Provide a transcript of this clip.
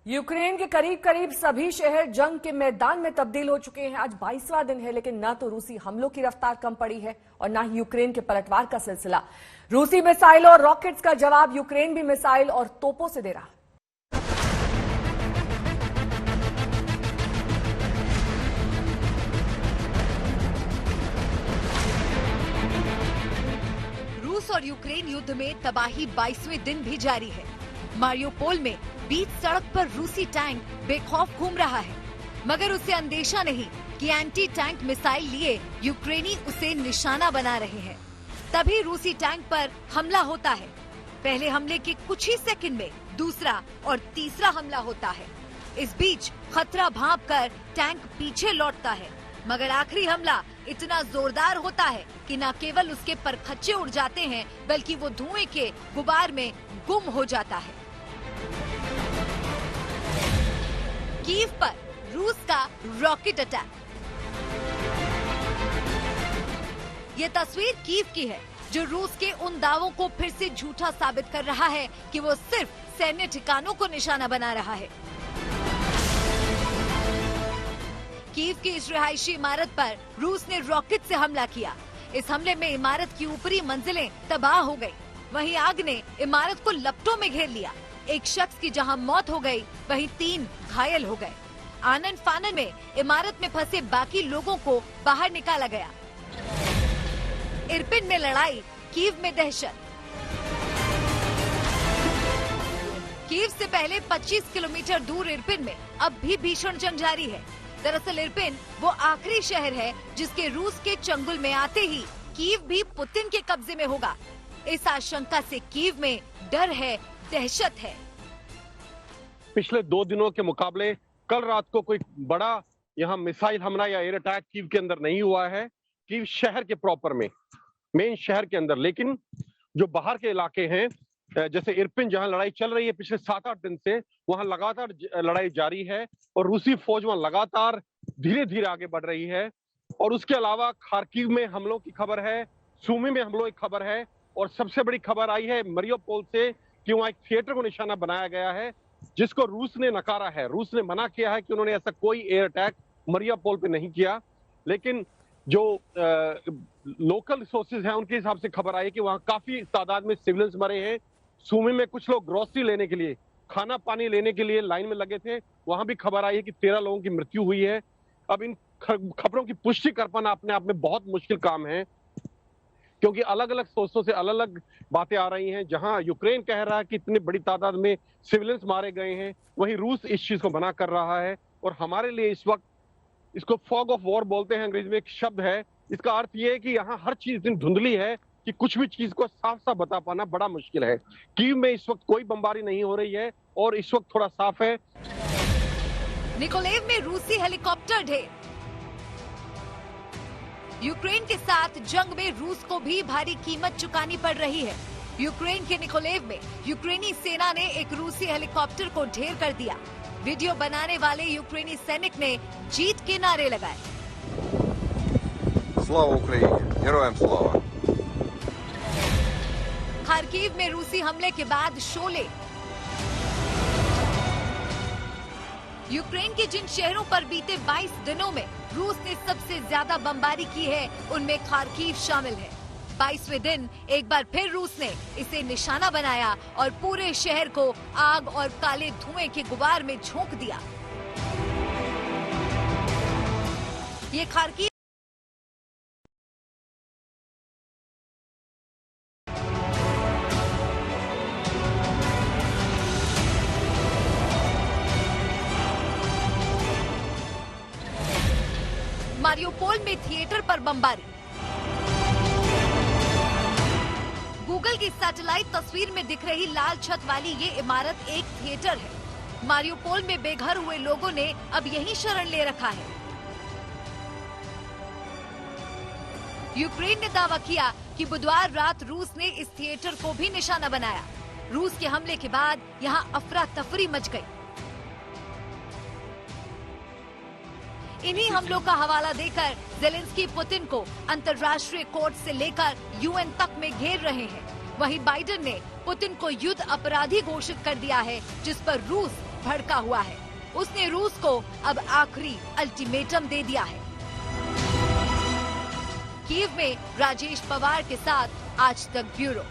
Ukraine के करीब करीब सभी शहर जंग के मैदान में तब्दील हो चुके हैं। आज 22वां दिन है, लेकिन न तो रूसी हमलों की रफ्तार कम पड़ी है और न ही यूक्रेन के पलटवार का सिलसिला। रूसी मिसाइल और रॉकेट्स का जवाब यूक्रेन भी मिसाइल और तोपों से दे रहा। रूस और यूक्रेन युद्ध में तबाही 22वें दिन भी जारी है। मारियोपोल में बीच सड़क पर रूसी टैंक बेखौफ घूम रहा है, मगर उसे अंदेशा नहीं कि एंटी टैंक मिसाइल लिए यूक्रेनी उसे निशाना बना रहे हैं। तभी रूसी टैंक पर हमला होता है। पहले हमले के कुछ ही सेकंड में दूसरा और तीसरा हमला होता है। इस बीच खतरा भांपकर टैंक पीछे लौटता है, मगर आखिरी हमला इतना जोरदार होता है कि न केवल उसके परखच्चे उड़ जाते हैं, बल्कि वो धुएं के गुबार में गुम हो जाता है। कीव पर रूस का रॉकेट अटैक। ये तस्वीर कीव की है, जो रूस के उन दावों को फिर से झूठा साबित कर रहा है कि वो सिर्फ सैन्य ठिकानों को निशाना बना रहा है। कीव की इस रिहायशी इमारत पर रूस ने रॉकेट से हमला किया। इस हमले में इमारत की ऊपरी मंजिलें तबाह हो गई। वहीं आग ने इमारत को लपटों में घेर लिया। एक शख्स की जहां मौत हो गई, वहीं 3 घायल हो गए। आनन फानन में इमारत में फंसे बाकी लोगों को बाहर निकाला गया। इरपिन में लड़ाई, कीव में दहशत। कीव से पहले 25 किलोमीटर दूर इरपिन में अब भी भीषण जंग जारी है। दरअसल इरपिन वो आखिरी शहर है जिसके रूस के चंगुल में आते ही कीव भी पुतिन के कब्जे में होगा। इस आशंका से कीव में डर है, दहशत है। पिछले 2 दिनों के मुकाबले कल रात को कोई बड़ा यहाँ मिसाइल हमला या एयर अटैक कीव के अंदर नहीं हुआ है। कीव शहर के प्रॉपर में, मेन शहर के अंदर, लेकिन जो बाहर के इलाके हैं, जैसे इरपिन जहां लड़ाई चल रही है पिछले 7-8 दिन से, वहां लगातार लड़ाई जारी है और रूसी फौज वहां लगातार धीरे धीरे आगे बढ़ रही है। और उसके अलावा खार्किव में हमलों की खबर है, सूमी में हमलों की खबर है, और सबसे बड़ी खबर आई है मारियोपोल से कि वहां एक थिएटर को निशाना बनाया गया है, जिसको रूस ने नकारा है। रूस ने मना किया है कि उन्होंने ऐसा कोई एयर अटैक मारियोपोल पे नहीं किया। लेकिन जो लोकल सोर्सेज हैं उनके हिसाब से खबर आई है कि वहां काफी तादाद में सिविलियंस मरे हैं। सूमी में कुछ लोग ग्रोसरी लेने के लिए, खाना पानी लेने के लिए लाइन में लगे थे, वहां भी खबर आई है कि 13 लोगों की मृत्यु हुई है। अब इन खबरों की पुष्टि कर पाना अपने आप में बहुत मुश्किल काम है, क्योंकि अलग अलग सोर्सों से अलग अलग बातें आ रही हैं। जहां यूक्रेन कह रहा है कि इतनी बड़ी तादाद में सिविलियंस मारे गए हैं, वहीं रूस इस चीज को मना कर रहा है। और हमारे लिए इस वक्त इसको फॉग ऑफ वॉर बोलते हैं, अंग्रेजी में एक शब्द है। इसका अर्थ ये है कि यहाँ हर चीज इतनी धुंधली है कि कुछ भी चीज को साफ साफ बता पाना बड़ा मुश्किल है। कीव में इस वक्त कोई बमबारी नहीं हो रही है और इस वक्त थोड़ा साफ है। निकोलेव में रूसी हेलीकॉप्टर ढेर। यूक्रेन के साथ जंग में रूस को भी भारी कीमत चुकानी पड़ रही है। यूक्रेन के निकोलेव में यूक्रेनी सेना ने एक रूसी हेलीकॉप्टर को ढेर कर दिया। वीडियो बनाने वाले यूक्रेनी सैनिक ने जीत के नारे लगाए। स्लावा उक्रेनी, हेरोयम स्लावा। खार्किव में रूसी हमले के बाद शोले। यूक्रेन के जिन शहरों पर बीते 22 दिनों में रूस ने सबसे ज्यादा बमबारी की है, उनमें खार्किव शामिल है। 22वें दिन एक बार फिर रूस ने इसे निशाना बनाया और पूरे शहर को आग और काले धुएं के गुबार में झोंक दिया। ये खार्किव मारियोपोल में थिएटर पर बमबारी। गूगल की सैटेलाइट तस्वीर में दिख रही लाल छत वाली ये इमारत एक थिएटर है। मारियोपोल में बेघर हुए लोगों ने अब यहीं शरण ले रखा है। यूक्रेन ने दावा किया कि बुधवार रात रूस ने इस थिएटर को भी निशाना बनाया। रूस के हमले के बाद यहाँ अफरा तफरी मच गई। इन्हीं हमलों का हवाला देकर ज़ेलेंस्की पुतिन को अंतर्राष्ट्रीय कोर्ट से लेकर यूएन तक में घेर रहे हैं। वहीं बाइडेन ने पुतिन को युद्ध अपराधी घोषित कर दिया है, जिस पर रूस भड़का हुआ है। उसने रूस को अब आखिरी अल्टीमेटम दे दिया है। कीव में राजेश पवार के साथ आज तक ब्यूरो।